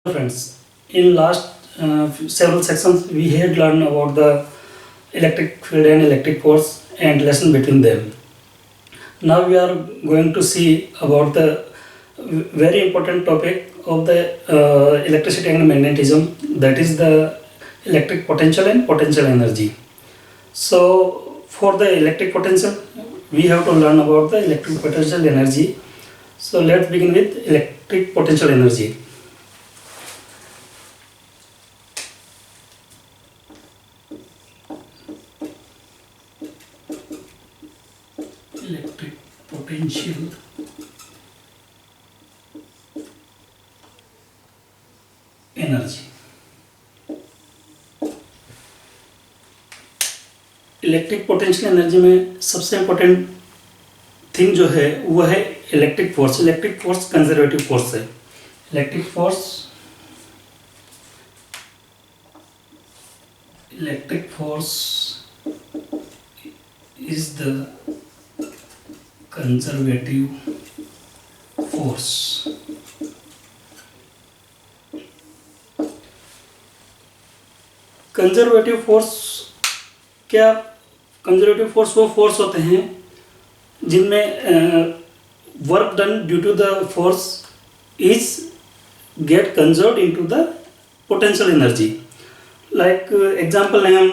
Friends, in last several sections we had learned about the electric field and electric force and relation between them. Now we are going to see about the very important topic of the electricity and magnetism, that is the electric potential and potential energy. So for the electric potential we have to learn about the electric potential energy. So let's begin with electric potential energy. Electric potential energy. Electric potential energy में सबसे important thing जो है वो है electric force. Electric force conservative force है. Electric force is the conservative force. Conservative force क्या? Conservative force वो force होते हैं जिनमें work done due to the force is get conserved into the potential energy. Like example है हम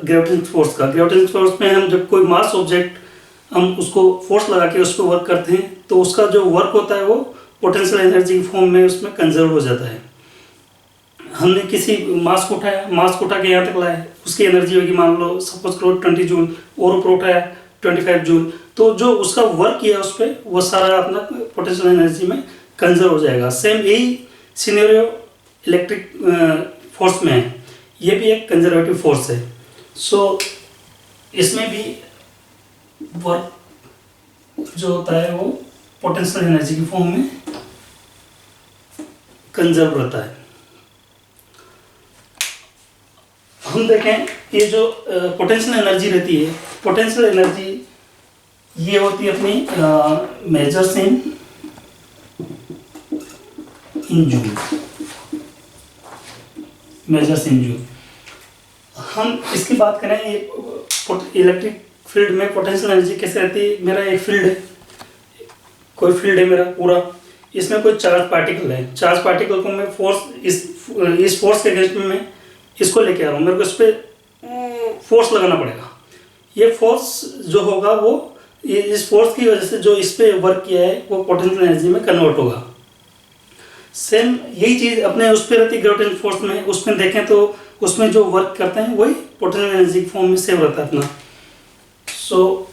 gravitational force का. Gravitational force में हम जब कोई मास ऑब्जेक्ट हम उसको फोर्स लगा के उस पर वर्क करते हैं तो उसका जो वर्क होता है वो पोटेंशियल एनर्जी की फॉर्म में उसमें कंजर्व हो जाता है. हमने किसी मास को उठा के यहाँ तक लाया, उसकी एनर्जी होगी मान लो सपोज करो 20 जूल, और ऊपर उठाया 25 जूल, तो जो उसका वर्क किया उस पर वो सारा अपना पोटेंशियल एनर्जी में कंजर्व हो जाएगा. सेम यही सिनेरियो इलेक्ट्रिक फोर्स में है. ये भी एक कंजर्वेटिव फोर्स है. सो इसमें भी वर्क जो होता है वो पोटेंशियल एनर्जी की फॉर्म में कंजर्व रहता है. हम देखें ये जो पोटेंशियल एनर्जी रहती है, पोटेंशियल एनर्जी ये होती है अपनी measures in joule. Measures in joule. हम इसकी बात करें इलेक्ट्रिक फील्ड में पोटेंशियल एनर्जी कैसे रहती है. मेरा एक फील्ड है, कोई फील्ड है मेरा पूरा, इसमें कोई चार्ज पार्टिकल है. चार्ज पार्टिकल को मैं फोर्स इस फोर्स के अगेंस्ट में मैं इसको लेके आ रहा हूँ. मेरे को इस पर फोर्स लगाना पड़ेगा. ये फोर्स जो होगा वो इस फोर्स की वजह से जो इस पे वर्क किया है वो पोटेंशियल एनर्जी में कन्वर्ट होगा. सेम यही चीज़ अपने उस पर रहती है ग्रेविटेशनल फोर्स में. उसमें देखें तो उसमें जो वर्क करते हैं वही पोटेंशियल एनर्जी फॉर्म में सेव रहता है अपना. So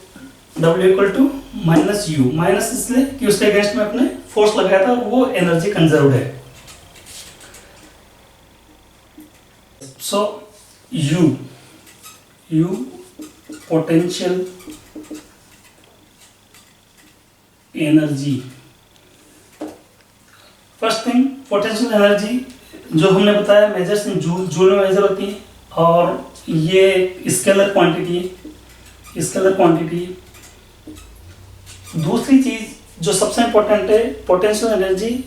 W equal to minus U. Minus इसलिए कि उसके अगेंस्ट में अपने फोर्स लगाया था और वो एनर्जी कंजर्व्ड है. सो U potential energy. First thing, potential energy जो हमने बताया मेजर्स इन जूल में मेजर होती है और ये स्केलर क्वांटिटी है. दूसरी चीज जो सबसे इंपॉर्टेंट है, पोटेंशियल एनर्जी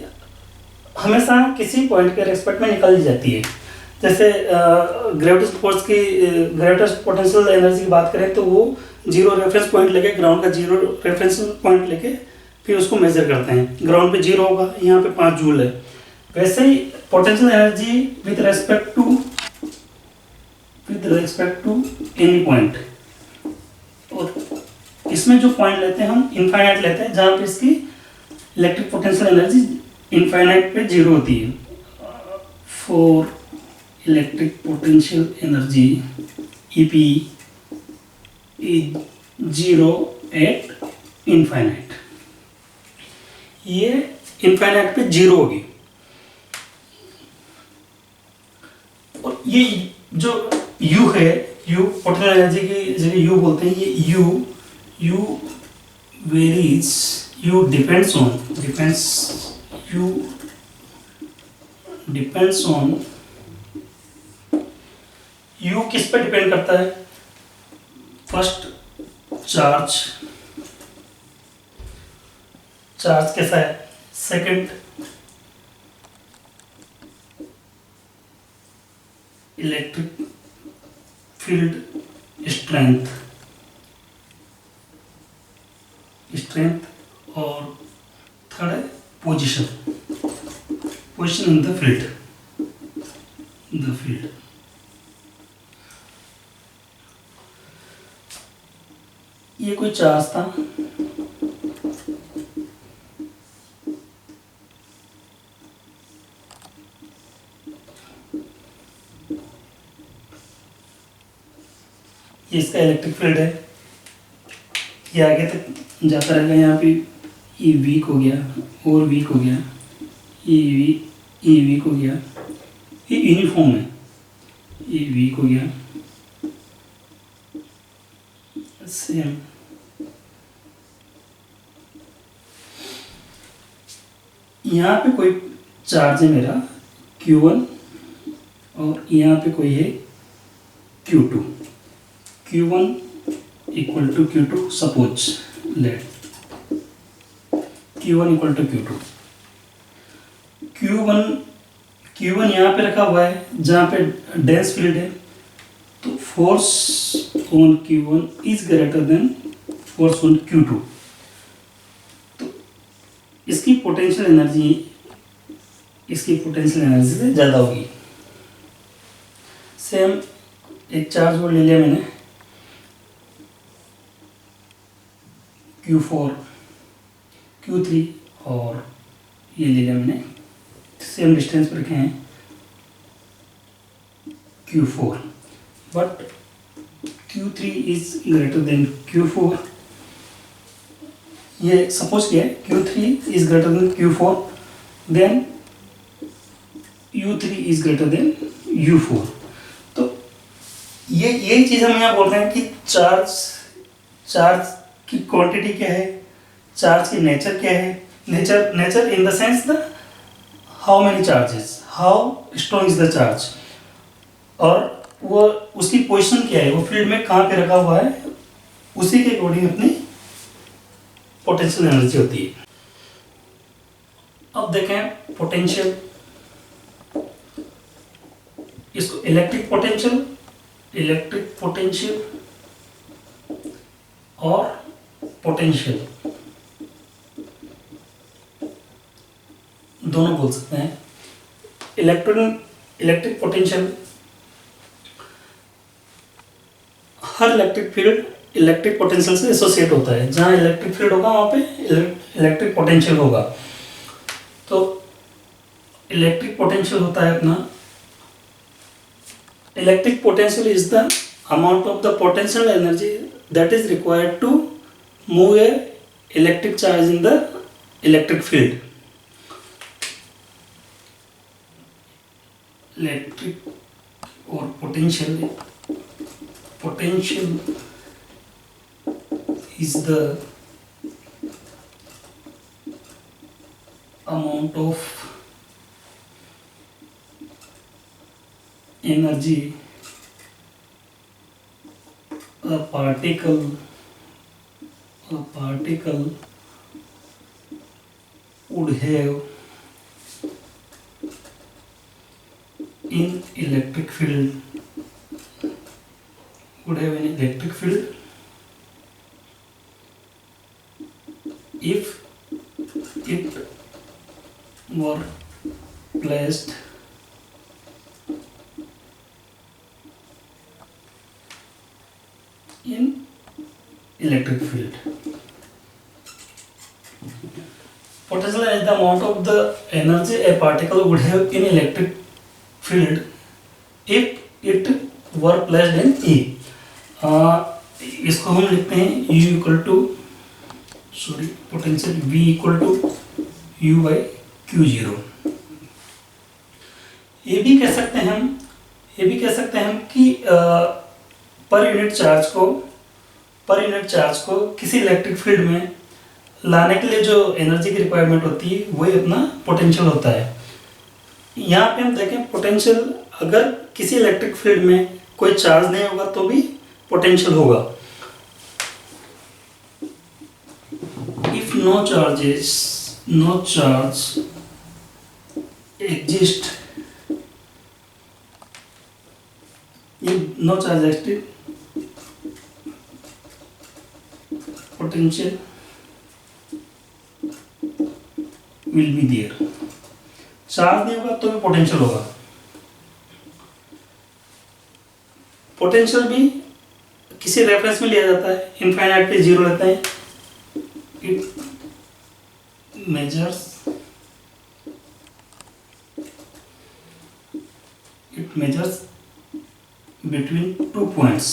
हमेशा किसी पॉइंट के रेस्पेक्ट में निकाली जाती है. जैसे ग्रेविटेशनल फोर्स की ग्रेविटेशनल पोटेंशियल एनर्जी की बात करें तो वो जीरो रेफरेंस पॉइंट लेके, ग्राउंड का जीरो रेफरेंस पॉइंट लेके फिर उसको मेजर करते हैं. ग्राउंड पे जीरो होगा, यहाँ पे 5 जूल है. वैसे ही potential energy with respect to any point. और इसमें जो पॉइंट लेते हैं हम इनफाइनाइट लेते हैं, जहाँ पे इसकी इलेक्ट्रिक पोटेंशियल एनर्जी इनफाइनाइट पे जीरो होती है. For electric potential energy EP is zero eight infinite. ये इनफाइनाइट पे जीरो होगी. और ये जो U है, U पोटेंशियल एनर्जी की जगह U बोलते हैं. ये U varies, U depends on U किस पे डिपेंड करता है? फर्स्ट चार्ज कैसा है. सेकंड इलेक्ट्रिक फील्ड स्ट्रेंथ और थर्ड है पोजीशन इन द फील्ड। ये कोई चार्ज था, ये इसका इलेक्ट्रिक फील्ड है, ये आगे तक जाता रहेगा। यहाँ पे ये वीक हो गया और वीक हो गया, ये वीक हो गया, ये यूनिफॉर्म है, ये वीक हो गया सेम। यहाँ पे कोई चार्ज है मेरा Q1 और यहाँ पे कोई है Q2। Q1 equal to Q2, suppose let Q1 equal to Q2। Q1 यहाँ पे रखा हुआ है जहाँ पे डेंस फील्ड है, तो force on Q1 is greater then force on Q2। तो इसकी पोटेंशियल एनर्जी से ज़्यादा होगी। सेम एक चार्ज और ले लिया मैंने Q4, Q3 और ये ले लिया मैंने, सेम डिस्टेंस पर रखे हैं Q4, but Q3 is greater than Q4। ये सपोज किया है Q3 is greater than Q4, then U3 is greater than U4। तो यही चीज़ हम यहाँ बोल रहे हैं कि चार्ज की क्वांटिटी क्या है, चार्ज की नेचर क्या है। Nature in the sense the how many charges, how strong is the charge, और वो उसकी पोजीशन क्या है, वो फील्ड में कहाँ पे रखा हुआ है, उसी के अकॉर्डिंग अपनी पोटेंशियल एनर्जी होती है। अब देखें पोटेंशियल, इसको इलेक्ट्रिक पोटेंशियल और पोटेंशियल दोनों बोल सकते हैं। इलेक्ट्रिक पोटेंशियल, हर इलेक्ट्रिक फील्ड इलेक्ट्रिक पोटेंशियल से एसोसिएट होता है। जहाँ इलेक्ट्रिक फील्ड होगा वहाँ पे इलेक्ट्रिक पोटेंशियल होगा। तो इलेक्ट्रिक पोटेंशियल होता है अपना, electric potential is the amount of the potential energy that is required to move a electric charge in the electric field. Electric और potential is the amount of energy a particle would have in electric field, if it were placed in electric field. Potential is the amount of the energy a particle would have in electric field if it were placed in E. इसको हम लिखते हैं U equal to potential V equal to U by Q0। ये भी कह सकते हैं हम कि पर यूनिट चार्ज को किसी इलेक्ट्रिक फील्ड में लाने के लिए जो एनर्जी की रिक्वायरमेंट होती है वही अपना पोटेंशियल होता है। यहाँ पे हम देखें पोटेंशियल, अगर किसी इलेक्ट्रिक फील्ड में कोई चार्ज नहीं होगा तो भी पोटेंशियल होगा। If no charge exist no charge active potential will be there. Charge नहीं होगा तो भी पोटेंशियल होगा। पोटेंशियल भी किसी रेफरेंस में लिया जाता है, इनफाइनाइट पे जीरो लेते हैं। It measures between 2 points,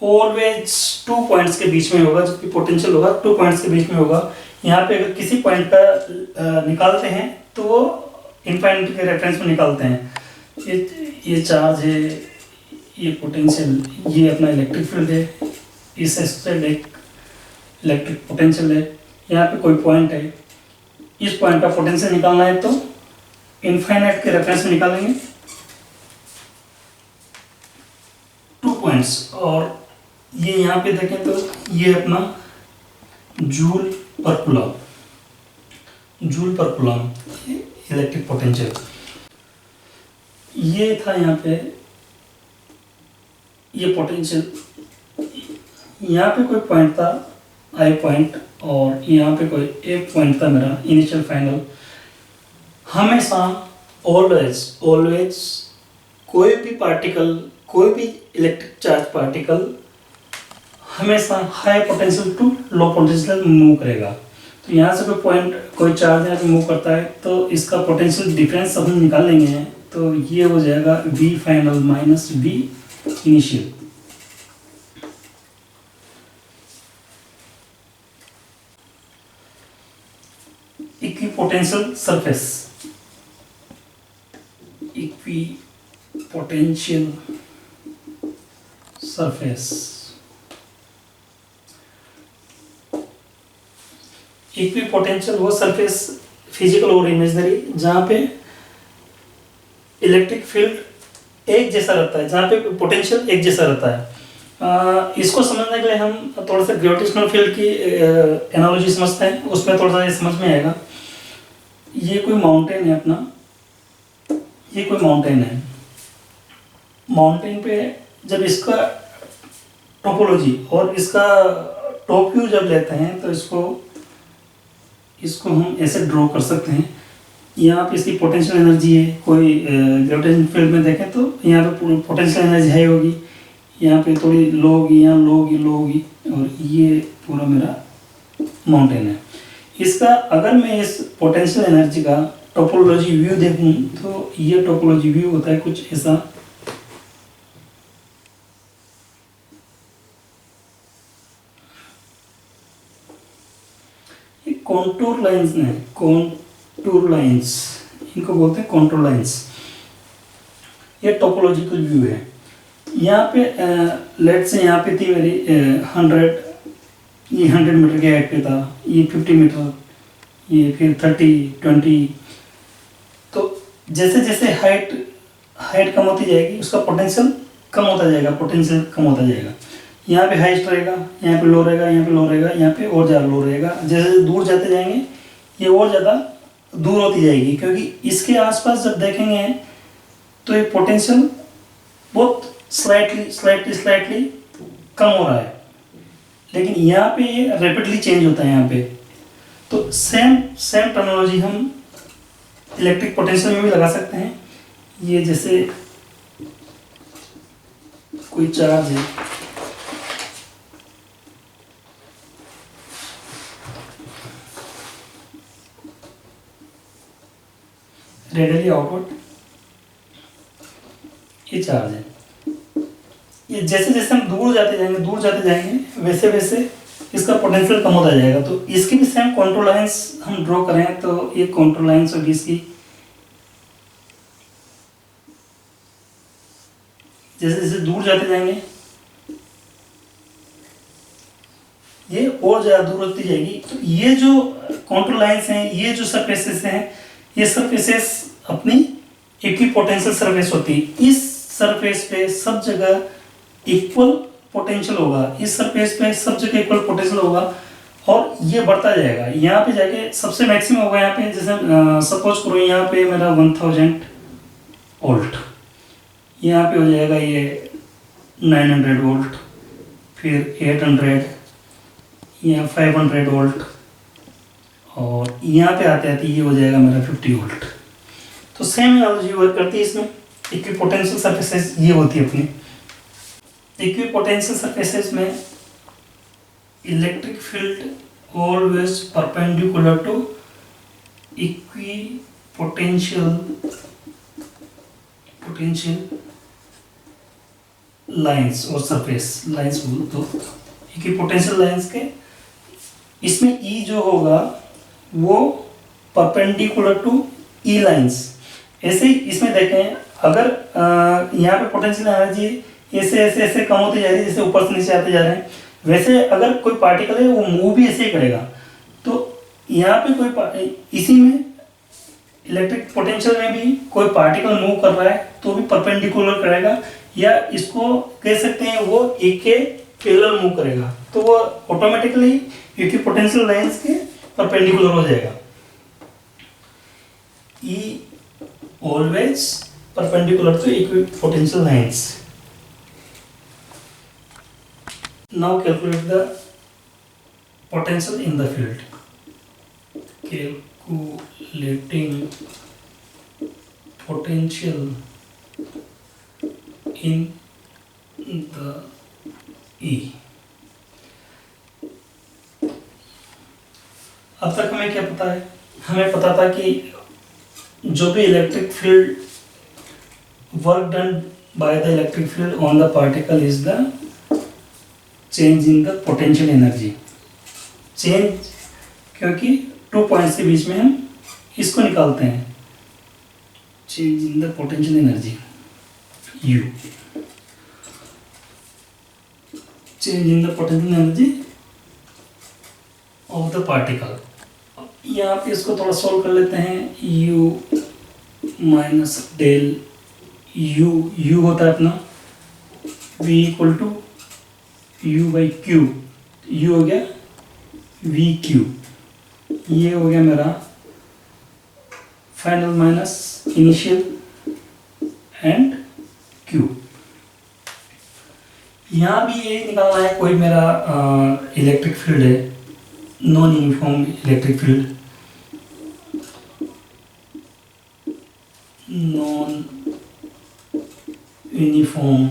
always 2 points के बीच में होगा। जबकि पोटेंशियल होगा 2 पॉइंट्स के बीच में होगा। यहाँ पे अगर किसी पॉइंट का निकालते हैं तो वो इनफाइनाइट के रेफरेंस में निकालते हैं। ये चार्ज है, ये पोटेंशियल, ये अपना इलेक्ट्रिक फील्ड है, इस साइड एक इलेक्ट्रिक पोटेंशियल है। यहाँ पे कोई पॉइंट है, इस पॉइंट का पोटेंशियल निकालना है तो इनफाइनाइट के रेफरेंस में निकालेंगे 2 पॉइंट्स। और ये यहाँ पे देखें तो ये अपना जूल पर कूलम, जूल पर कूलम इलेक्ट्रिक पोटेंशियल। ये था यहाँ पे ये पोटेंशियल, यहाँ पे कोई पॉइंट था आई पॉइंट, और यहाँ पे कोई एक पॉइंट था मेरा इनिशियल फाइनल। हमेशा ऑलवेज कोई भी पार्टिकल, कोई भी इलेक्ट्रिक चार्ज पार्टिकल हमेशा high potential to low potential move करेगा। तो यहाँ से कोई पॉइंट, कोई चार्ज यहाँ पे मूव करता है तो इसका पोटेंशियल डिफरेंस हम निकाल लेंगे। तो ये हो जाएगा V final minus V initial. Equipotential surface, equipotential surface, equipotential वो सरफेस फिजिकल और इमेजिनरी जहाँ पे इलेक्ट्रिक फील्ड एक जैसा रहता है, जहाँ पे पोटेंशियल एक जैसा रहता है। इसको समझने के लिए हम थोड़ा सा ग्रेविटेशनल फील्ड की एनालॉजी समझते हैं, उसमें थोड़ा सा ये समझ में आएगा। ये कोई माउंटेन है अपना, ये कोई माउंटेन है। माउंटेन पे जब इसका टोपोलॉजी और इसका टॉप व्यू जब लेते हैं तो इसको हम ऐसे ड्रॉ कर सकते हैं। यहाँ पे इसकी पोटेंशियल एनर्जी है, कोई ग्रेविटेशन फील्ड में देखें तो यहाँ पे पोटेंशियल एनर्जी हाई होगी, यहाँ पे थोड़ी लो होगी, यहाँ लो होगी, लो होगी, और ये पूरा मेरा माउंटेन है। इसका अगर मैं इस पोटेंशियल एनर्जी का टोपोलॉजी व्यू देखूँ तो ये टोपोलॉजी व्यू होता है कुछ ऐसा। ये कॉन्टूर लाइंस ने, कॉन्टूर लाइंस इनको बोलते हैं, कॉन्टूर लाइंस। ये टोपोलॉजिकल व्यू है। यहाँ पे लेट से यहाँ पे थी मेरी 100 मीटर के हाइट पे था, ये 50 मीटर, ये फिर 30, 20। तो जैसे जैसे हाइट कम होती जाएगी उसका पोटेंशियल कम होता जाएगा, पोटेंशियल कम होता जाएगा। यहाँ पे हाइस्ट रहेगा, यहाँ पे लो रहेगा, यहाँ पे लो रहेगा, यहाँ पे और ज़्यादा लो रहेगा। जैसे दूर जाते जाएंगे ये और ज़्यादा दूर होती जाएगी, क्योंकि इसके आसपास जब देखेंगे तो ये पोटेंशियल बहुत स्लाइटली कम हो रहा है, लेकिन यहाँ पे ये रैपिडली चेंज होता है यहाँ पे। तो सेम टर्मिनोलॉजी हम इलेक्ट्रिक पोटेंशियल में भी लगा सकते हैं। ये जैसे कोई चार्ज है, रेडियली आउटवर्ड, ये चार्ज है। ये जैसे जैसे हम दूर जाते जाएंगे वैसे वैसे इसका पोटेंशियल कम होता जाएगा। तो इसकी भी सेम कंट्रोल लाइंस हम ड्रॉ करें तो ये कंट्रोल लाइंस होगी इसकी। जैसे जैसे दूर जाते जाएंगे ये और ज़्यादा दूर होती जाएगी। तो ये जो कंट्रोल लाइंस हैं, ये जो सरफेसेस हैं, ये सरफेसेस अपनी इक्विपोटेंशियल सरफेस होती है। इस सरफेस पे सब जगह इक्वल पोटेंशियल होगा, इस सरफेस पे सब जगह इक्वल पोटेंशियल होगा, और ये बढ़ता जाएगा। यहाँ पे जाके सबसे मैक्सिमम होगा। यहाँ पे जैसे सपोज करो यहाँ पे मेरा 1000 वोल्ट। यहाँ पे हो जाएगा ये 900 वोल्ट, फिर 800, यहाँ 500 वोल्ट, और यहाँ पे आते आते ये हो जाएगा मेरा 50 वोल्ट। तो सेम एनालॉजी वर्क करती है इसमें। इक्विपोटेंशियल सरफेसेस ये होती है अपनी। इक्विपोटेंशियल सरफेसेस में electric field always perpendicular to equipotential lines और सरफेस लाइंस बोल तो इक्विपोटेंशियल लाइंस के इसमें ई जो होगा वो परपेंडिकुलर टू ई लाइंस। ऐसे ही इसमें देखें, अगर यहाँ पे पोटेंशियल एनर्जी ऐसे ऐसे ऐसे कम होती जा रही है, जैसे ऊपर से नीचे आते जा रहे हैं, वैसे अगर कोई पार्टिकल है वो मूव भी ऐसे ही करेगा। तो यहाँ पे कोई इसी में इलेक्ट्रिक पोटेंशियल में भी कोई पार्टिकल मूव कर रहा है तो भी परपेंडिकुलर करेगा, या इसको कह सकते हैं वो एक के पैरेलल मूव करेगा, तो वो ऑटोमेटिकली इक्विपोटेंशियल लाइंस के परपेंडिकुलर हो जाएगा। E always perpendicular to equipotential lines. Now calculate the potential in the field. Calculating potential in the E. अब तक हमें क्या पता है? हमें पता था कि जो भी electric field work done by the electric field on the particle is the change in the potential energy. Change क्योंकि 2 पॉइंट्स के बीच में हम इसको निकालते हैं, change in the potential energy U, change in the potential energy of the particle. यहाँ पे इसको थोड़ा सॉल्व कर लेते हैं। U माइनस डेल U होता है अपना V equal to U by Q. U हो गया VQ, ये हो गया मेरा final minus initial and Q। यहाँ भी ये निकालना है, कोई मेरा इलेक्ट्रिक फील्ड है, non uniform electric field, non uniform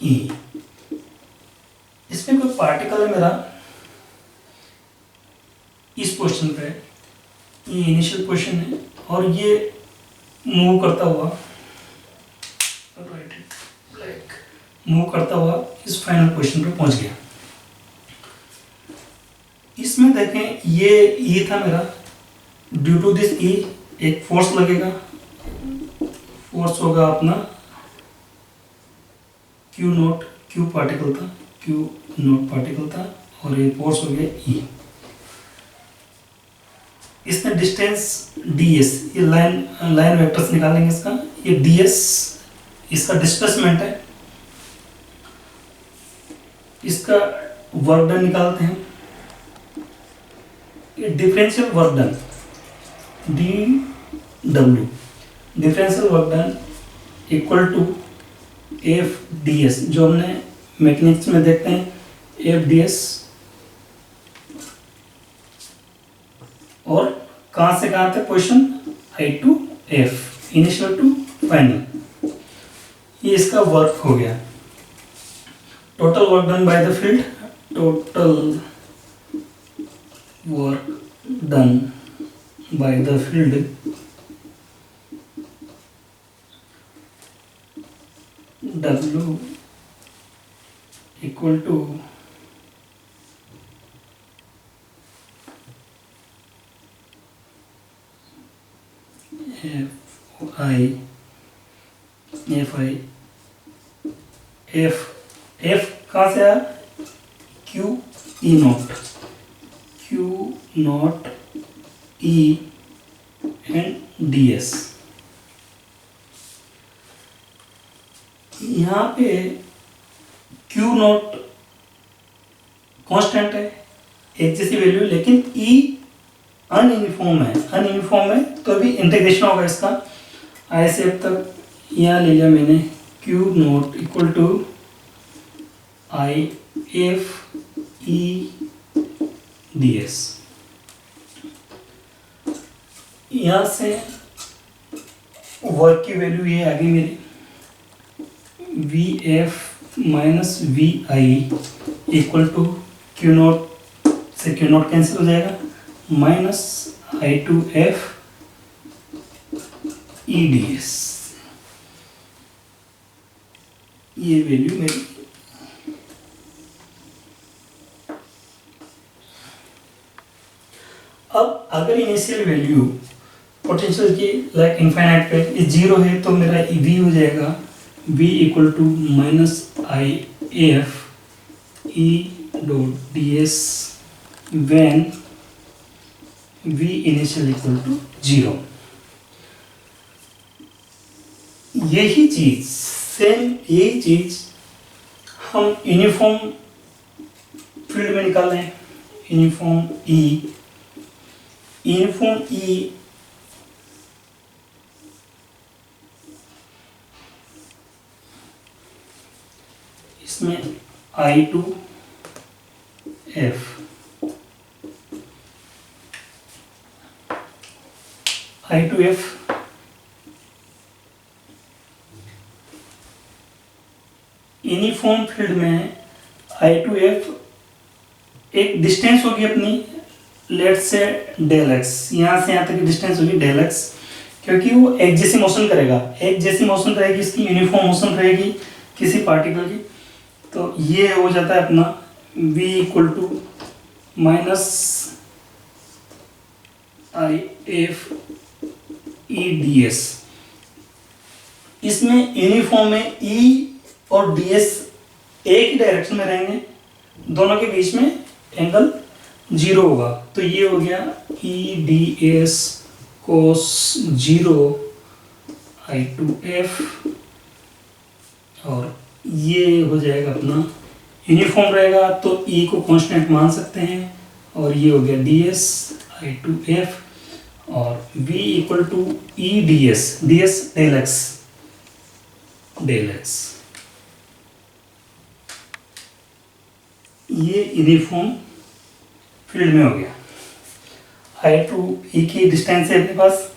E। इसमें कोई पार्टिकल है मेरा इस पोजीशन पे, ये इनिशियल पोजीशन है और ये मूव करता हुआ मूव करता हुआ इस फाइनल पोजीशन पे पहुंच गया। इसमें देखें ये E था मेरा, ड्यू टू दिस E एक फोर्स लगेगा, फोर्स होगा अपना Q पार्टिकल था, Q नॉट पार्टिकल था, और ये फोर्स हो गया E। इसमें डिस्टेंस ds, ये लाइन वेक्टर्स निकालेंगे इसका, ये ds इसका डिस्प्लेसमेंट है, इसका वर्क डन निकालते हैं। ये differential work done dW, differential work done equal to F D S, जो हमने मैकेनिक्स में देखते हैं एफ डी एस, और कहाँ से कहाँ तक position I to F, initial to final. ये इसका वर्क हो गया। Total work done by the field, total work done by the field W equal to F कहाँ से आया, Q E naught E and DS। यहाँ पे Q नॉट कांस्टेंट है, एक जैसी वैल्यू, लेकिन E अनयूनिफॉर्म है तो भी इंटीग्रेशन होगा इसका। आई से अब तक यहाँ ले लिया मैंने Q naught equal to I F E D S. यहाँ से वर्क की वैल्यू ये आ गई मेरी V F minus V I equal to Q naught से क्यू नोट कैंसिल हो जाएगा minus I to F E D S. ये वैल्यू मेरी अब अगर इनिशियल वैल्यू पोटेंशियल की लाइक इनफाइनाइट पे जीरो है तो मेरा वी हो जाएगा V equal to minus I F E dot D S when V initial equal to zero. यही चीज सेम यही चीज हम यूनिफॉर्म फील्ड में निकाल रहे हैं। यूनिफॉर्म ई इसमें आई टू एफ यूनिफॉर्म फील्ड में आई टू एफ एक डिस्टेंस होगी अपनी लेट से डेल एक्स, यहाँ से यहाँ तक की डिस्टेंस होगी डेल एक्स, क्योंकि वो एक जैसी मोशन करेगा, एक जैसी मोशन रहेगी, इसकी यूनिफॉर्म मोशन रहेगी किसी पार्टिकल की। तो ये हो जाता है अपना v equal to minus I F E D S. इसमें यूनिफॉर्म में ई और डी एस एक ही डायरेक्शन में रहेंगे, दोनों के बीच में एंगल जीरो होगा। तो ये हो गया E D S cos zero I to F, और ये हो जाएगा अपना यूनिफॉर्म रहेगा तो ई को कांस्टेंट मान सकते हैं, और ये हो गया D S I to F, और v equal to E D S del X. ये यूनिफॉर्म फील्ड में हो गया। आई टू ई की डिस्टेंस है अपने पास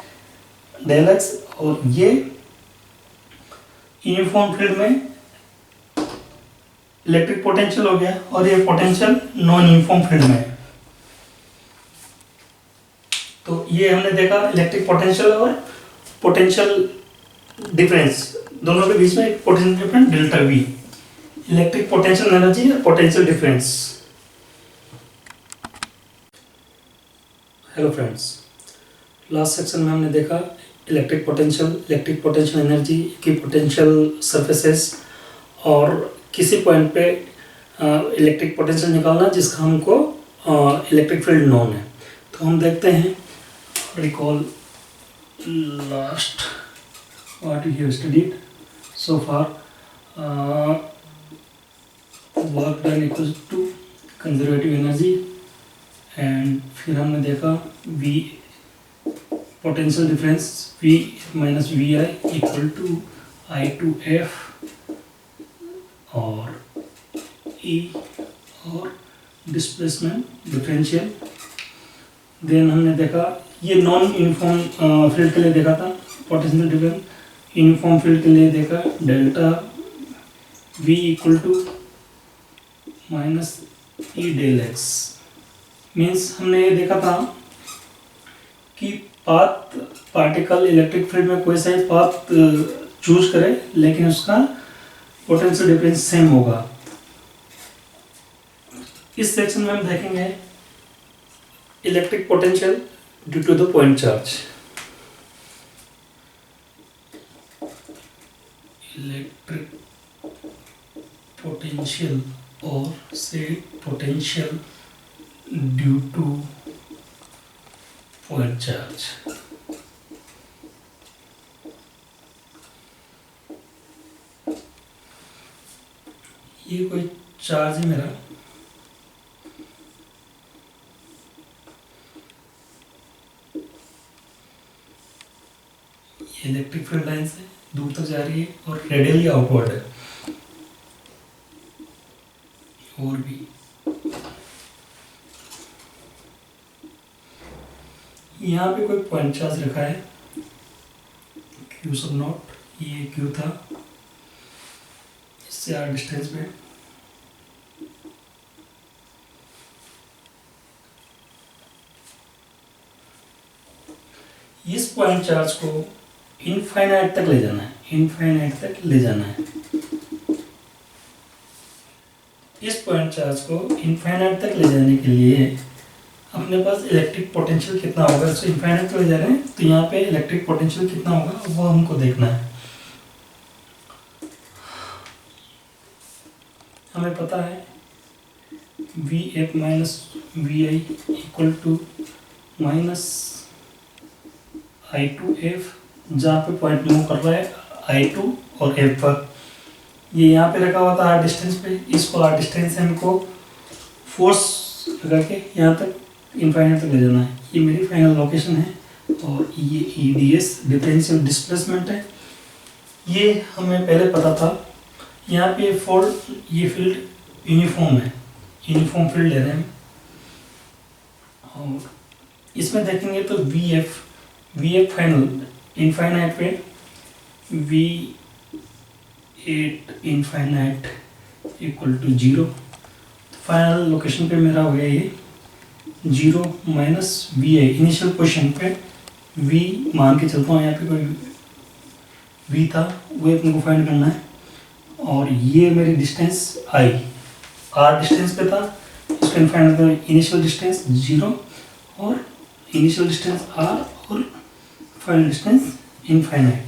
डेल एक्स, और ये यूनिफॉर्म फील्ड में इलेक्ट्रिक पोटेंशियल हो गया, और ये पोटेंशियल नॉन यूनिफॉर्म फील्ड में है। तो ये हमने देखा इलेक्ट्रिक पोटेंशियल और पोटेंशियल डिफरेंस, दोनों के बीच में एक potential difference delta V, electric potential energy और potential difference. Hello friends, last section में हमने देखा इलेक्ट्रिक पोटेंशियल एनर्जी की पोटेंशियल सरफेसेस, और किसी पॉइंट पे इलेक्ट्रिक पोटेंशियल निकालना जिसका हमको इलेक्ट्रिक फील्ड नोन है। तो हम देखते हैं, recall last what we have studied so far. Work done equals to conservative energy, and फिर हमने देखा V potential difference V minus V I equal to I to F, और E और डिस्प्लेसमेंट डिफरेंशियल। देन हमने देखा ये non uniform field के लिए देखा था पोटेंशियल डिफरेंस, यूनिफॉर्म फील्ड के लिए देखा delta V equal to minus E del X. Means हमने ये देखा था कि पाथ पार्टिकल इलेक्ट्रिक फील्ड में कोई सा ही पाथ चूज करे, लेकिन उसका पोटेंशियल डिफरेंस सेम होगा। इस सेक्शन में हम देखेंगे electric potential due to the point charge. Electric potential और से potential due to point charge. ये कोई चार्ज है मेरा, ये इलेक्ट्रिक फील्ड लाइन से दूर तक जा रही है और रेडियली आउटवर्ड है। और भी यहाँ पे कोई पॉइंट चार्ज रखा है क्यू सब नॉट, ये क्यू था, इससे आर डिस्टेंस पे इस पॉइंट चार्ज को इनफाइनाइट तक ले जाना है, इनफाइनाइट तक ले जाना है। इस पॉइंट चार्ज को इनफाइनाइट तक ले जाने के लिए अपने पास इलेक्ट्रिक पोटेंशियल कितना होगा, इसको इनफाइनाइट तक ले जा रहे हैं तो यहाँ पे इलेक्ट्रिक पोटेंशियल कितना होगा वो हमको देखना है। हमें पता है V F minus V I equal to minus I to F, जहाँ पे पॉइंट मूव कर रहा है आई टू और एफ पर। ये यहाँ पे रखा हुआ था आर डिस्टेंस पे, इसको आर डिस्टेंस से हमको फोर्स लगा के यहाँ तक इनफाइनाइट तक ले जाना है। ये मेरी फाइनल लोकेशन है और ये E D S differential displacement है। ये हमें पहले पता था। यहाँ पे ये फील्ड यूनिफॉर्म है, यूनिफॉर्म फील्ड ले रहे हैं और इसमें देखेंगे तो वी एफ फाइनल इनफाइनाइट पे V at infinite equal to 0। Final location पे मेरा हो गया ये 0 minus V I. Initial position पे वी मान के चलता हूँ, यहाँ पे कोई वी था वो अपने को फाइंड करना है। और ये मेरी डिस्टेंस आई आर डिस्टेंस पे था, इसको इनफाइनाइट करना। इनिशियल डिस्टेंस 0 और इनिशियल डिस्टेंस आर और फाइनल डिस्टेंस इनफाइनाइट।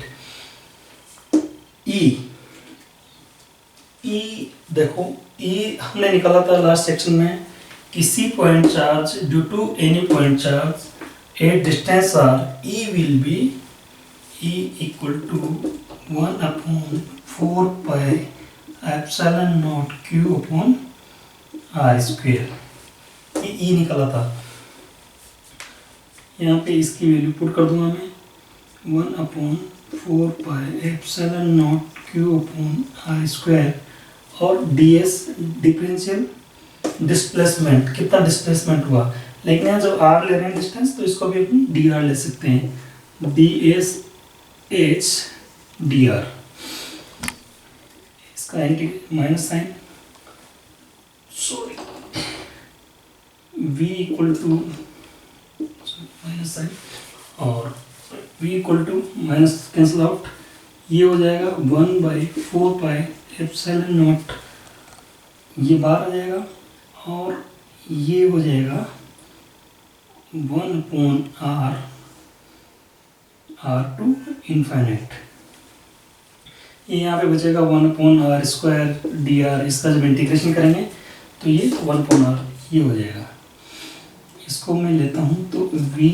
ई देखो, ई हमने निकाला था लास्ट सेक्शन में, किसी point charge due to any point charge at distance R E will be E equal to 1/4 pi epsilon naught Q upon R square. ये E निकाला था, यहाँ पे इसकी वैल्यू पुट कर दूंगा मैं 1/4 pi epsilon naught Q upon R square. और डी एस डिफरेंशियल डिस्प्लेसमेंट, कितना डिस्प्लेसमेंट हुआ। लेकिन यहाँ जब आर ले रहे हैं डिस्टेंस तो इसको भी अपन डी आर ले सकते हैं, D S H D R. इसका minus sign, sorry, v equal to minus sign और v equal to minus cancel out, ये हो जाएगा 1/4 पाई एप्सिलॉन नॉट, ये बाहर आ जाएगा और ये हो जाएगा 1/r r टू इनफाइनाइट। ये यहाँ पे बचेगा 1/r स्क्वायर डी आर। इसका जब इंटीग्रेशन करेंगे तो ये 1/r ये हो जाएगा। इसको मैं लेता हूँ तो v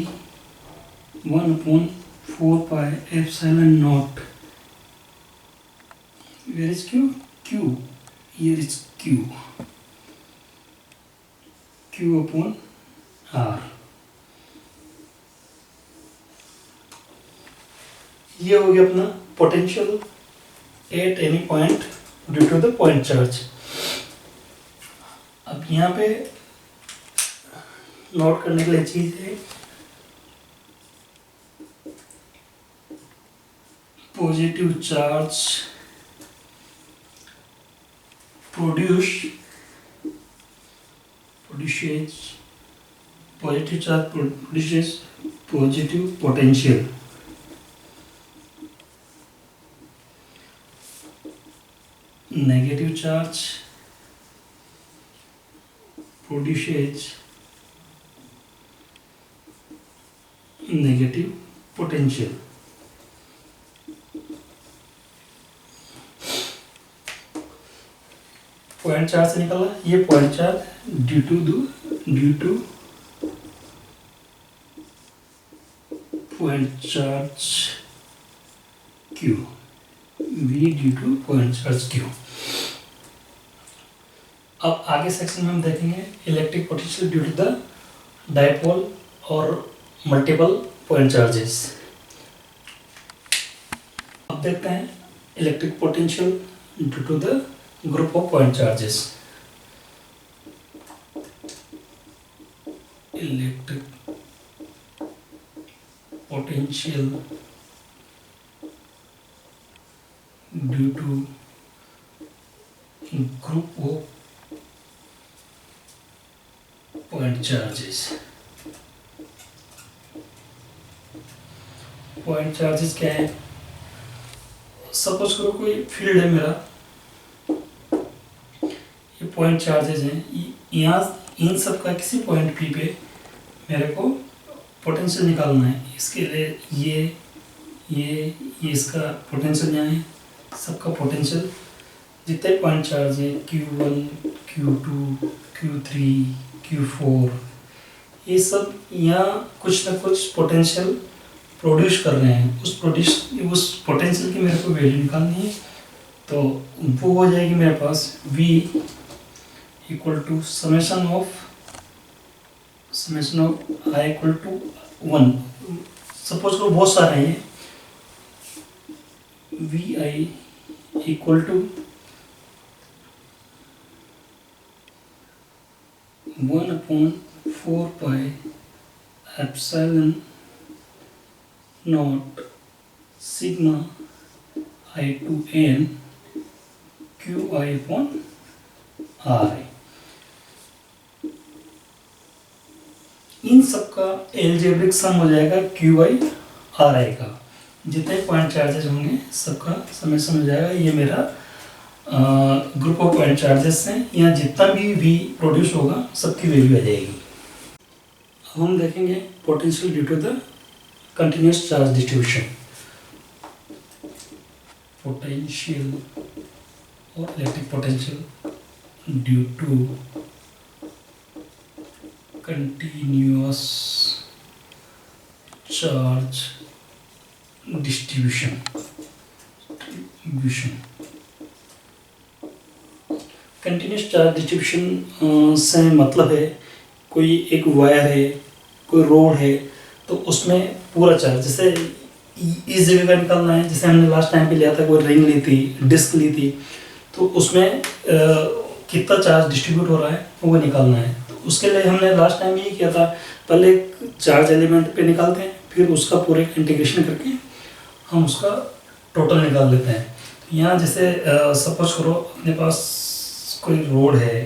1/4 pi epsilon not, where is q? q, here is q, q upon r। ये हो गया अपना potential at any point due to the point charge. अब यहाँ पे नोट करने के लिए चीज है, positive charge produces positive charge produces positive potential, negative charge produces negative potential। Point charge से निकला, ये point charge due to point charge Q, V due to point charge Q। अब आगे सेक्शन में हम देखेंगे electric potential due to the dipole और multiple point charges. देखते हैं electric potential due to the group of point charges. Electric potential due to group of point charges. Point charges क्या है? सपोज करो कोई फील्ड है मेरा, ये पॉइंट चार्जेस हैं, यहाँ इन सब का किसी पॉइंट पी पे मेरे को पोटेंशियल निकालना है। इसके लिए ये इसका पोटेंशियल यहाँ है, सबका पोटेंशियल जितने पॉइंट चार्ज है Q1, Q2, Q3, Q4, ये सब यहाँ कुछ ना कुछ पोटेंशियल प्रोड्यूस कर रहे हैं। उस पोटेंशियल की मेरे को वैल्यू निकालनी है, तो वो हो जाएगी मेरे पास V equal to summation of I equal to 1। Suppose करो बहुत सारे हैं, VI equal to 1/4 pi epsilon naught sigma I to N QI upon RI। इन सब का एल्जेब्रिक सम हो जाएगा QI RI का। जितने पॉइंट चार्जेस होंगे सबका समेशन हो जाएगा। ये मेरा ग्रुप ऑफ पॉइंट चार्जेस हैं, यहाँ जितना भी प्रोड्यूस होगा सबकी वैल्यू आ जाएगी। अब हम देखेंगे potential due to the continuous charge distribution. Potential और electric potential due to continuous charge distribution. Continuous charge distribution से मतलब है कोई एक वायर है, कोई रोड है, तो उसमें पूरा चार्ज, जैसे इस जगह का निकालना है, जैसे हमने लास्ट टाइम पे लिया था, कोई रिंग ली थी, डिस्क ली थी, तो उसमें कितना चार्ज डिस्ट्रीब्यूट हो रहा है वो निकालना है। तो उसके लिए हमने लास्ट टाइम ये किया था, पहले चार्ज एलिमेंट पे निकालते हैं, फिर उसका पूरे इंटीग्रेशन करके हम उसका टोटल निकाल लेते हैं। तो यहाँ जैसे सपोज करो अपने पास कोई रोड है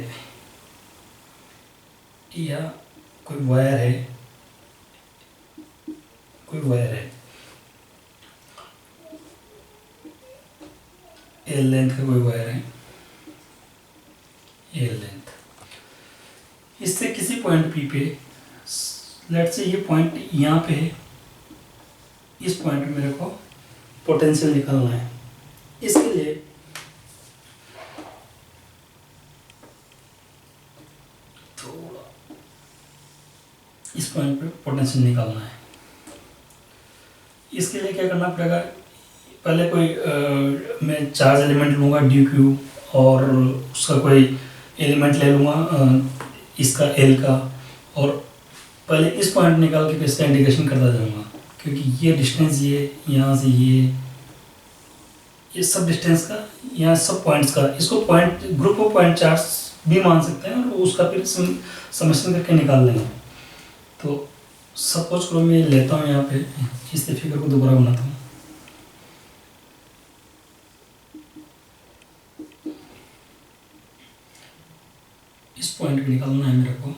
या कोई वायर है, एल लेंथ का कोई वायर है, एल लेंथ, इससे किसी पॉइंट पी पे, लेट्स से ये पॉइंट यहाँ पे है, इस पॉइंट पे मेरे को पोटेंशियल निकालना है। इसके लिए थोड़ा इस पॉइंट पे पोटेंशियल निकालना है। इसके लिए क्या करना पड़ेगा, पहले कोई मैं चार्ज एलिमेंट लूँगा dq और उसका कोई एलिमेंट ले लूँगा इसका L का, और पहले इस पॉइंट निकाल के फिर इसका इंटीग्रेशन करता जाऊँगा, क्योंकि ये डिस्टेंस, ये यहाँ से ये सब डिस्टेंस का, यहाँ सब पॉइंट्स का, इसको point group of point charge भी मान सकते हैं, और उसका फिर समेशन करके निकाल लेंगे। तो सपोज करो मैं लेता हूँ यहाँ पे, इस फिगर को दोबारा बनाता हूँ। इस पॉइंट को निकालना है मेरे को,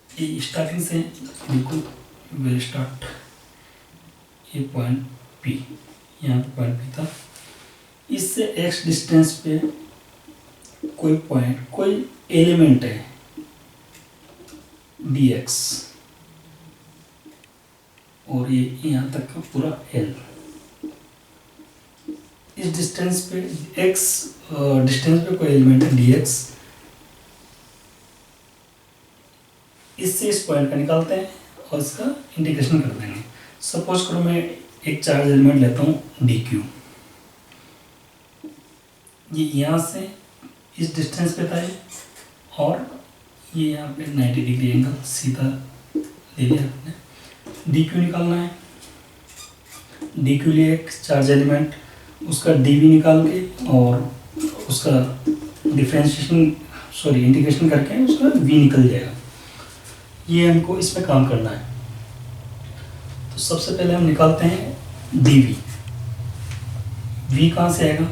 ये स्टार्टिंग से बिल्कुल वेरी स्टार्ट, ये पॉइंट P, यहाँ पे पॉइंट P था, इससे x डिस्टेंस पे कोई पॉइंट, कोई एलिमेंट है dx, और ये यहाँ तक का पूरा L। इस डिस्टेंस पे x डिस्टेंस पे कोई एलिमेंट है dx, इससे इस पॉइंट का निकालते हैं और इसका इंटीग्रेशन कर देंगे। सपोज करो मैं एक चार्ज एलिमेंट लेता हूँ dq, ये यहाँ से इस डिस्टेंस पे था, और ये यहाँ पे 90 डिग्री एंगल सीधा ले लिया आपने। dq निकालना है, डी क्यू लिए एक चार्ज एलिमेंट, उसका डी वी निकाल के और उसका इंटीग्रेशन करके उसका वी निकल जाएगा। ये हमको इसमें काम करना है। तो सबसे पहले हम निकालते हैं डी वी। वी कहाँ से आएगा?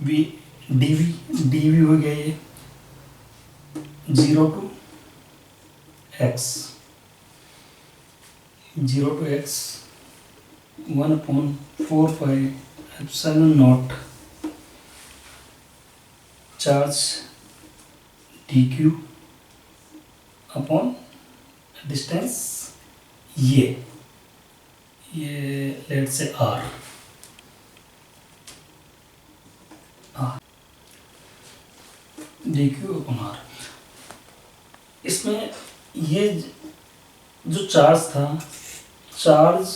वी डी वी हो गया ये 0 to x 1/4πε0 charge dq upon distance ये let say r dq upon r। इसमें ये जो चार्ज था, चार्ज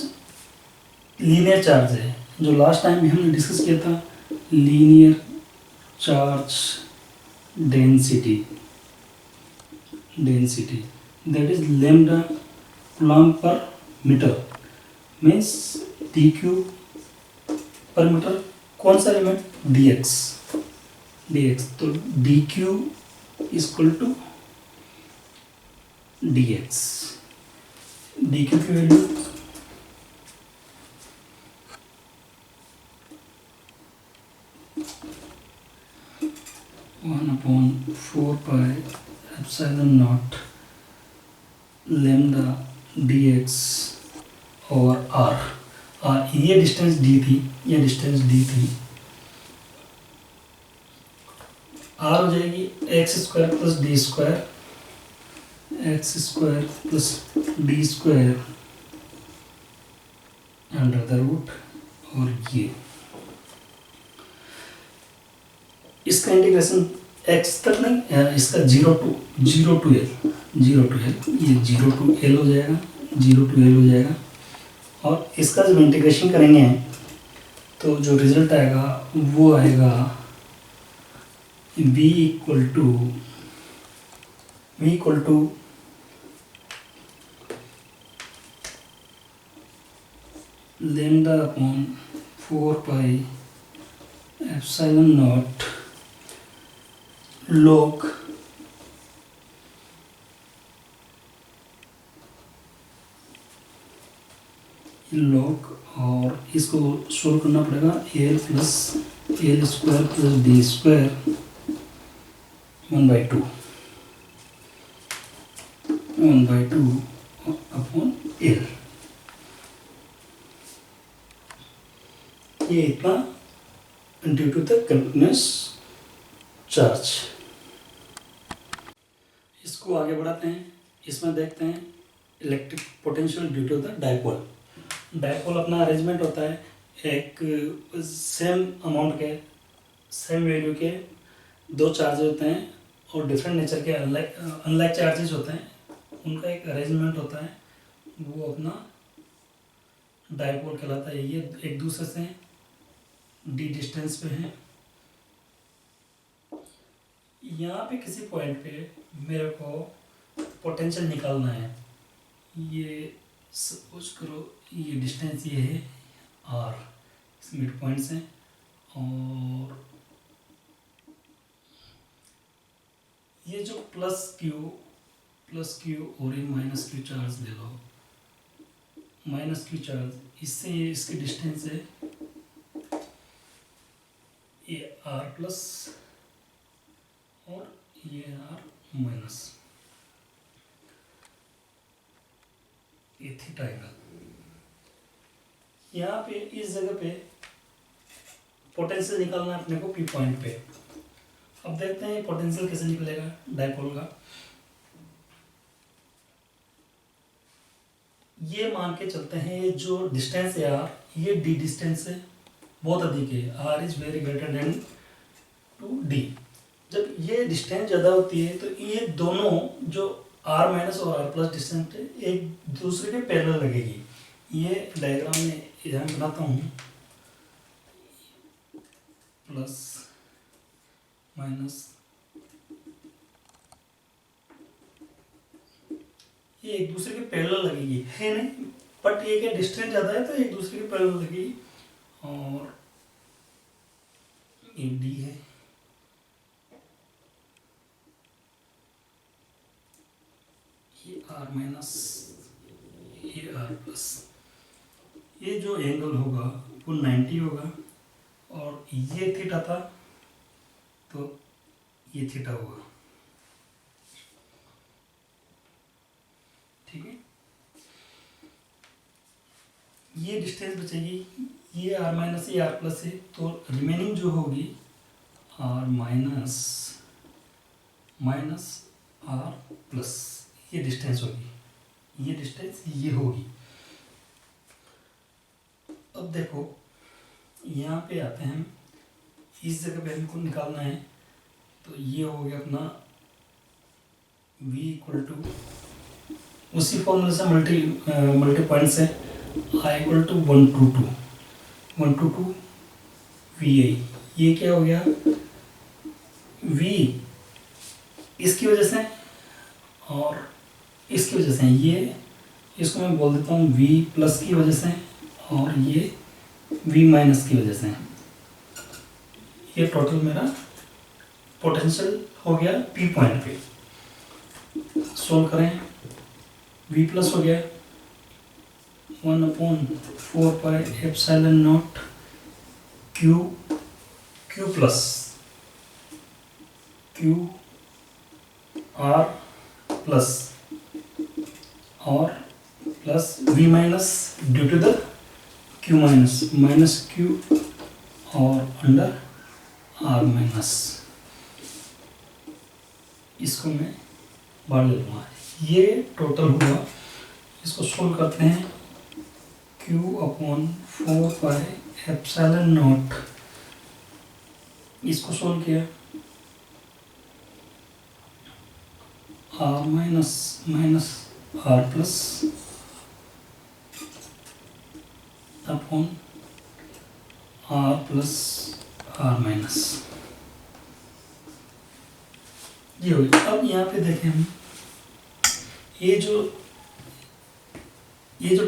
लीनियर चार्ज है, जो लास्ट टाइम भी हमने डिस्कस किया था, linear charge density that is lambda coulomb per meter means dq per meter कौन सा एलिमेंट? dx। तो dq equal to dx। dq की value one upon 4πε0 lambda dx और r। ये डिस्टेंस d थी, r हो जाएगी x² + d² under the root. और ये इसका इंटीग्रेशन x तक नहीं, इसका 0 to l, ये 0 to l हो जाएगा। और इसका जब इंटीग्रेशन करेंगे तो जो रिजल्ट आएगा वो आएगा v equal to lambda upon 4πε0 log और इसको सोल्व करना पड़ेगा l + l² + d² 1/2 upon l। ये इतना due to the continuous charge. इसको आगे बढ़ाते हैं। इसमें देखते हैं electric potential due to the dipole. Dipole अपना अरेंजमेंट होता है, एक सेम अमाउंट के, सेम वैल्यू के दो चार्ज होते हैं और डिफरेंट नेचर के अनलाइक चार्जेस होते हैं, उनका एक अरेंजमेंट होता है, वो अपना डायपोल कहलाता है। ये एक दूसरे से d डिस्टेंस पे हैं। यहाँ पे किसी पॉइंट पे मेरे को पोटेंशियल निकालना है। ये सपोज करो ये डिस्टेंस ये है r, इस मिड पॉइंट से, और ये जो प्लस क्यू और ये -q चार्ज ले लो, -q चार्ज, इससे ये इसकी डिस्टेंस है ये r प्लस और ये r माइनस, ये थीटा एंगल। यहाँ पे इस जगह पे पोटेंशियल निकालना है अपने को P पॉइंट पे। अब देखते हैं पोटेंशियल कैसे निकलेगा डायपोल का। ये मान के चलते हैं ये जो डिस्टेंस है r, ये d डिस्टेंस है, बहुत अधिक है, r is very greater than two d। जब ये डिस्टेंस ज़्यादा होती है तो ये दोनों जो r माइनस और r प्लस डिस्टेंस है एक दूसरे के पैरेलल लगेगी। ये डायग्राम में इधर बनाता हूँ, प्लस माइनस, ये एक दूसरे के पैरेलल लगेगी, है नहीं, बट ये क्या डिस्टेंस ज़्यादा है तो एक दूसरे के पैरेलल लगेगी। और ये डी है, ये आर माइनस, ये आर प्लस। ये जो एंगल होगा वो 90 होगा, और ये थीटा था तो ये थीटा होगा, ठीक है। ये डिस्टेंस बचेगी, ये आर माइनस ये आर प्लस है, तो रिमेनिंग जो होगी R minus minus R plus, ये डिस्टेंस होगी, ये डिस्टेंस ये होगी। अब देखो यहाँ पे आते हैं, इस जगह पे हमको निकालना है, तो ये हो गया अपना v इक्वल टू, उसी फॉर्मूले से मल्टी पॉइंट से i equal to 1 to 2 vi। ये क्या हो गया, v इसकी वजह से और इसकी वजह से, ये इसको मैं बोल देता हूँ v प्लस की वजह से, और ये v माइनस की वजह से। ये टोटल मेरा पोटेंशियल हो गया p पॉइंट पे। सोल्व करें, v प्लस हो गया 1/4 pi epsilon naught q plus q r plus और plus v minus due to the q minus q और अंडर r माइनस। इसको मैं बाहर ले लूँगा, ये टोटल हुआ। इसको सोल्व करते हैं, q/4 पाई एप्सिलॉन नॉट, इसको सोल्व किया, r minus minus r plus upon r plus r minus, ये हो गया। अब यहाँ पे देखें हम, ये जो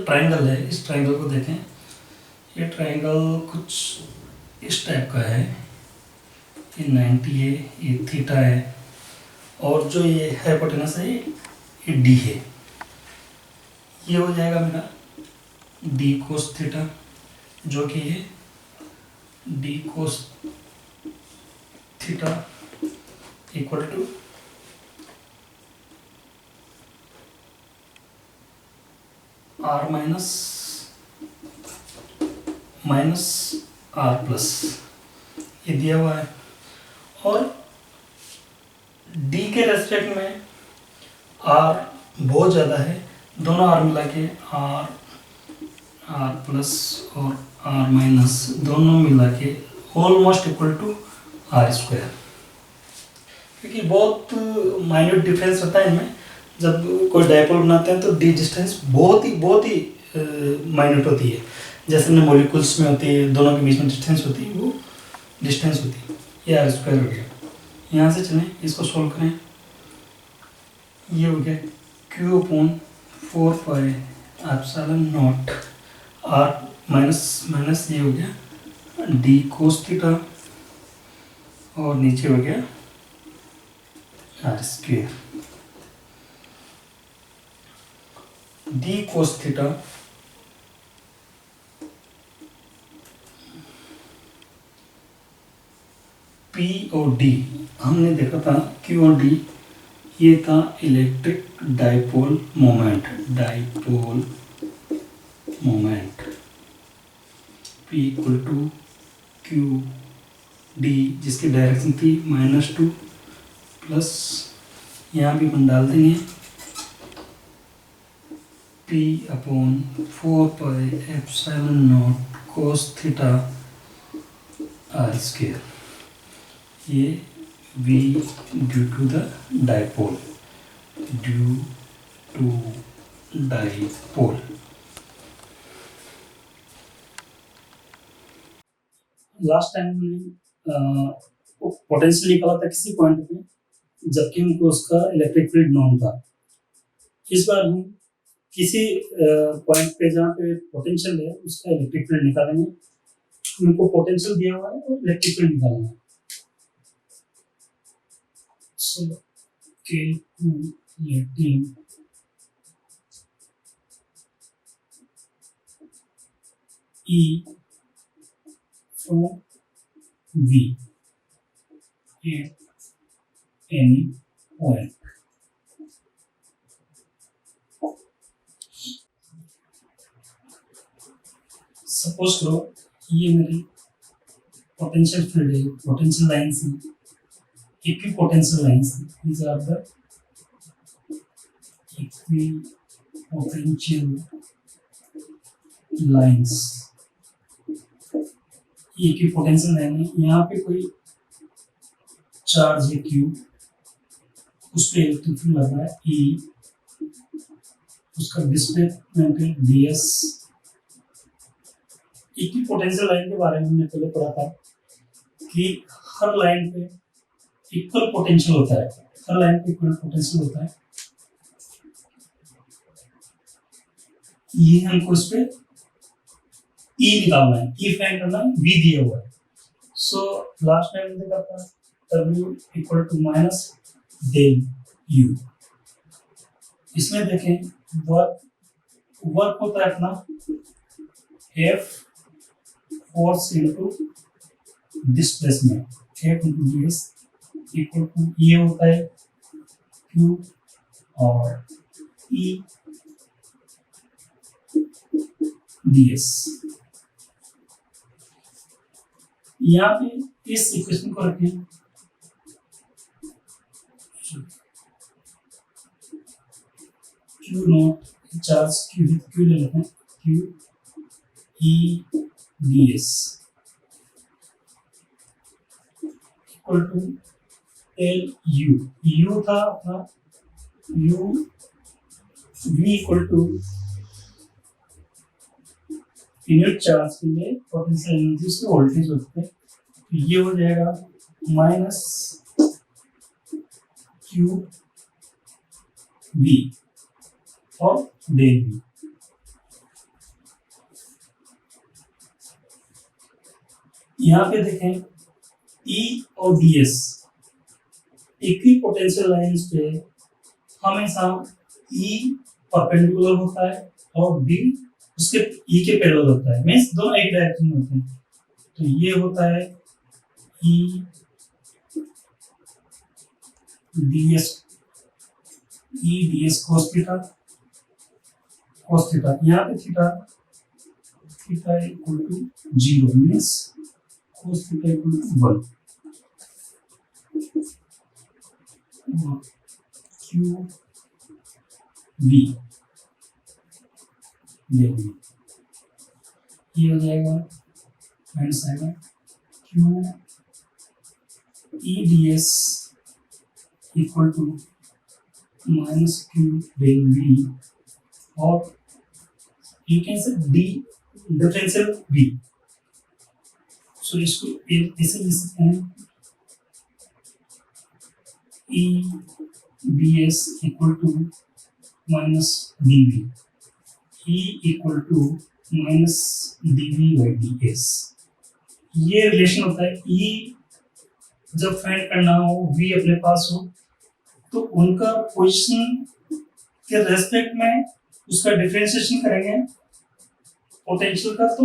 ट्रायंगल है, इस ट्रायंगल को देखें। ये ट्रायंगल कुछ इस टाइप का है, ये 90 है, ये थीटा है, और जो ये हाइपोटेनस है ये डी है। ये हो जाएगा मेरा डी कोस थीटा, जो कि है D cos theta equal to R minus minus R plus, ये दिया हुआ है। और डी के रेस्पेक्ट में आर बहुत ज़्यादा है, दोनों आर मिला के आर प्लस और आर माइनस दोनों मिला के almost equal to R square. क्योंकि बहुत माइन्यूट डिफरेंस होता है इनमें, जब कोई डायपोल बनाते हैं तो डी डिस्टेंस बहुत ही माइन्यूट होती है। जैसे ना मॉलिक्यूल्स में होती है, दोनों के बीच में डिस्टेंस होती है, वो डिस्टेंस होती है। ये आर स्क्वायर हो गया। यहाँ से चलें, इसको सोल्व करें, ये हो गया q/4 pi epsilon naught R minus minus, ये हो गया डी कोस थीटा, और नीचे हो गया R square. D cos theta P और D हमने देखा था, Q और D ये था electric dipole moment, P equal to Q D, जिसकी डायरेक्शन थी -2 प्लस, यहाँ भी हम डाल देंगे P/4 pi epsilon naught cos theta R square. ये V due to the dipole, last time हमने पोटेंशियल निकाला था किसी पॉइंट पे, जबकि हमको उसका इलेक्ट्रिक फील्ड नॉन था। इस बार हम किसी पॉइंट पे जहाँ पे पोटेंशियल है उसका इलेक्ट्रिक फील्ड निकालेंगे। हमको पोटेंशियल दिया हुआ है और इलेक्ट्रिक फील्ड निकालना है। So calculating E from V at any point. Suppose करो ये मेरी पोटेंशियल फील्ड है, पोटेंशियल लाइन्स है, इक्विपोटेंशियल लाइन्स है। These are the equipotential lines. Equipotential line है, यहाँ पे कोई चार्ज है Q, उस पर इलेक्ट्रिक फील्ड लग रहा है E, उसका डिस्प्लेसमेंट है ds। इक्विपोटेंशियल लाइन के बारे में हमने पहले पढ़ा था कि हर लाइन पे इक्वल पोटेंशियल होता है, हर लाइन पे इक्वल पोटेंशियल होता है। ये हमको इस पे E निकालना है, E फाइंड करना है, V दिया हुआ है। सो लास्ट टाइम देखा था W equal to minus del U। इसमें देखें वर्क होता है अपना F force into displacement, F into ds equal to ये होता है Q और E ds। यहाँ पे इस इक्वेशन को रखें, Q नॉट चार्ज Q ले लेते हैं, Q E ds equal to L U था अपना U V equal to unit charge के लिए पोटेंशियल एनर्जी उसके वोल्टेज होते हैं। तो ये हो जाएगा माइनस Q V और डेल V। यहाँ पे देखें E और ds इक्विपोटेंशियल लाइंस पे हमेशा E परपेंडिकुलर होता है और D उसके E के पैरेलल होता है, मींस दोनों एक डायरेक्शन में होते हैं। तो ये होता है E ds cos थीटा, यहाँ पे theta equal to 0 means cos theta equal to 1 Q V लेंगे। ये हो जाएगा माइनस आएगा Q E ds equal to minus Q del V और you can say D differential V। So इसको ऐसे लिख सकते हैं E ds equal to minus dV, E equal to minus dV by ds। ये रिलेशन होता है। E जब फाइंड करना हो, V अपने पास हो, तो उनका पोजीशन के रेस्पेक्ट में उसका डिफरेंशिएशन करेंगे पोटेंशियल का, तो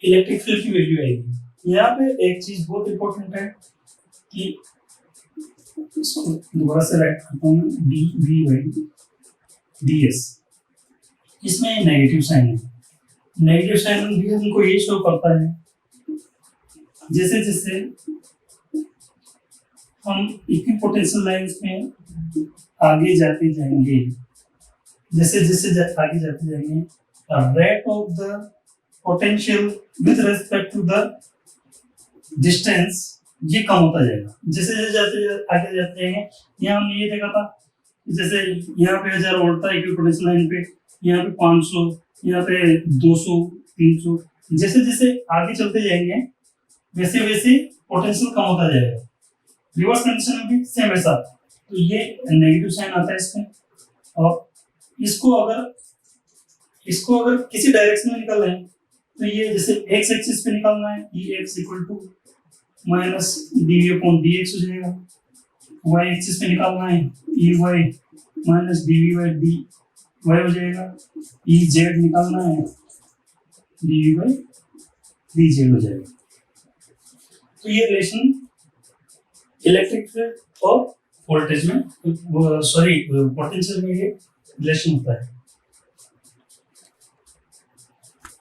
इलेक्ट्रिक फील्ड की वैल्यू आएगी। यहाँ पे एक चीज बहुत इंपॉर्टेंट है कि इसको दोबारा से राइट करता हूँ, dV बाई ds। इसमें नेगेटिव साइन है, नेगेटिव साइन भी हमको ये शो करता है जैसे जैसे हम इक्विपोटेंशियल लाइंस में आगे जाते जाएंगे, जैसे जैसे आगे जाते जाएंगे rate of the potential with respect to the distance ये कम होता जाएगा। जैसे जैसे आगे जाते जाएंगे, यहाँ हमने ये देखा था जैसे यहाँ पे 1000 वोल्ट था इक्विपोटेंशियल लाइन पे, यहाँ पे 500, यहाँ पे 200, 300। जैसे जैसे आगे चलते जाएंगे वैसे वैसे पोटेंशियल कम होता जाएगा। रिवर्स कंडीशन में भी सेम ऐसा, तो ये नेगेटिव साइन आता है इसमें। और इसको अगर किसी डायरेक्शन में निकालना है तो ये जैसे एक्स एक्सिस पे निकालना है, E X equal to minus D V upon D X हो जाएगा। वाई एक्सिस पे निकालना है, E Y minus D V by D Y हो जाएगा। ई जेड निकालना है, D V by D Z हो जाएगा। तो ये रिलेशन इलेक्ट्रिक फील्ड और वोल्टेज में, सॉरी पोटेंशियल में ये रिलेशन होता है।